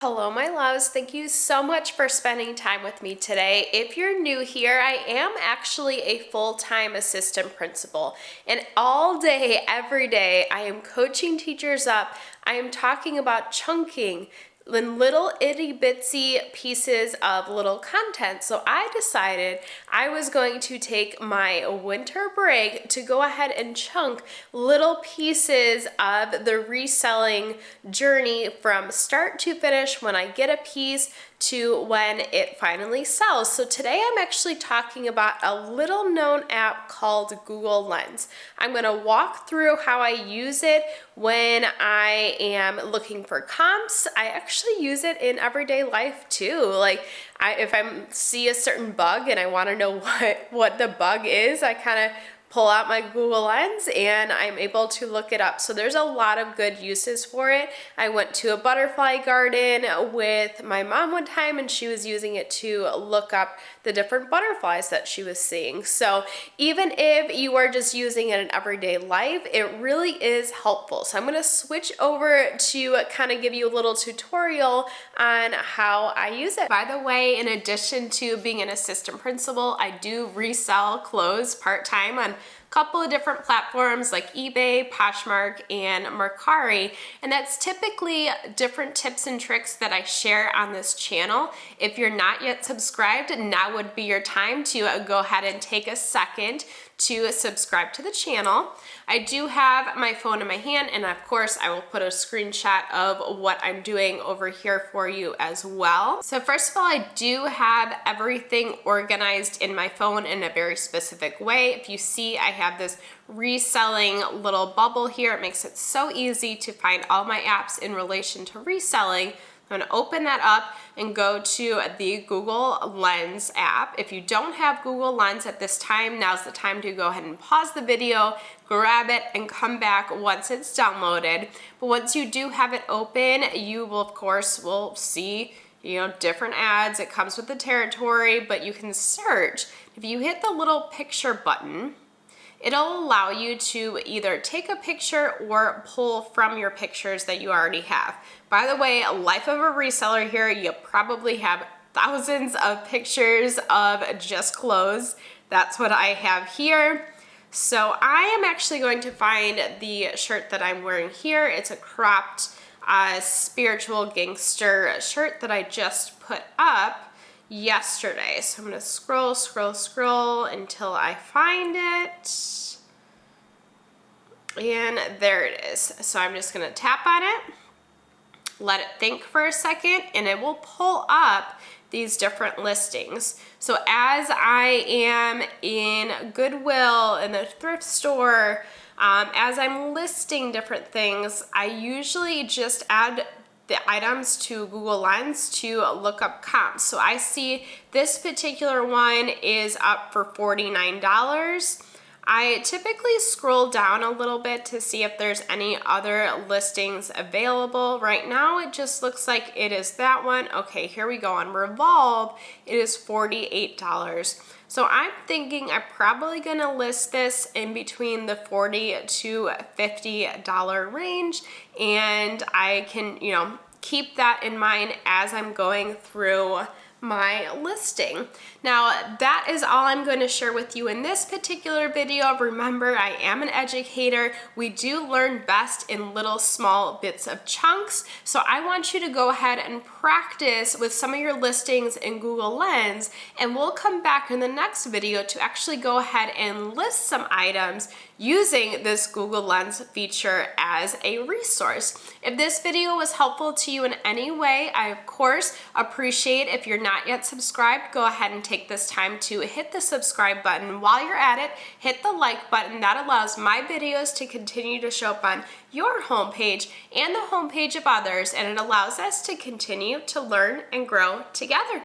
Hello, my loves. Thank you so much for spending time with me today. If you're new here, I am actually a full-time assistant principal, and all day, every day, I am coaching teachers up. I am talking about chunking in little itty bitsy pieces of little content. So I decided I was going to take my winter break to go ahead and chunk little pieces of the reselling journey from start to finish when I get a piece to when it finally sells. So today I'm actually talking about a little known app called Google Lens. I'm going to walk through how I use it when I am looking for comps. I actually use it in everyday life too. Like if I see a certain bug and I want to know what the bug is, I kind of pull out my Google Lens and I'm able to look it up. So there's a lot of good uses for it. I went to a butterfly garden with my mom one time and she was using it to look up the different butterflies that she was seeing. So even if you are just using it in everyday life, it really is helpful. So I'm going to switch over to kind of give you a little tutorial on how I use it. By the way, in addition to being an assistant principal, I do resell clothes part-time on a couple of different platforms like eBay, Poshmark, and Mercari, and that's typically different tips and tricks that I share on this channel. If you're not yet subscribed, now would be your time to go ahead and take a second to subscribe to the channel. I do have my phone in my hand, and of course I will put a screenshot of what I'm doing over here for you as well. So first of all, I do have everything organized in my phone in a very specific way. If you see, I have this reselling little bubble here. It makes it so easy to find all my apps in relation to reselling. I'm going to open that up and go to the Google Lens app. If you don't have Google Lens at this time, now's the time to go ahead and pause the video, grab it, and come back once it's downloaded. But once you do have it open, you will, of course, will see different ads. It comes with the territory, but you can search. If you hit the little picture button, it'll allow you to either take a picture or pull from your pictures that you already have. By the way, life of a reseller here, you probably have thousands of pictures of just clothes. That's what I have here. So I am actually going to find the shirt that I'm wearing here. It's a cropped spiritual gangster shirt that I just put up yesterday. So I'm going to scroll until I find it. And there it is. So I'm just going to tap on it, let it think for a second, and it will pull up these different listings. So as I am in Goodwill, in the thrift store, as I'm listing different things, I usually just add the items to Google Lens to look up comps. So I see this particular one is up for $49. I typically scroll down a little bit to see if there's any other listings available. Right now it just looks like it is that one. Okay, here we go. On Revolve, it is $48. So I'm thinking I'm probably gonna list this in between the $40 to $50 range, and I can, keep that in mind as I'm going through my listing. Now, that is all I'm going to share with you in this particular video. Remember, I am an educator. We do learn best in little small bits of chunks. So I want you to go ahead and practice with some of your listings in Google Lens, and we'll come back in the next video to actually go ahead and list some items using this Google Lens feature as a resource. If this video was helpful to you in any way, I of course appreciate if you're not yet subscribed, go ahead and take this time to hit the subscribe button. While you're at it, hit the like button. That allows my videos to continue to show up on your homepage and the homepage of others, and it allows us to continue to learn and grow together.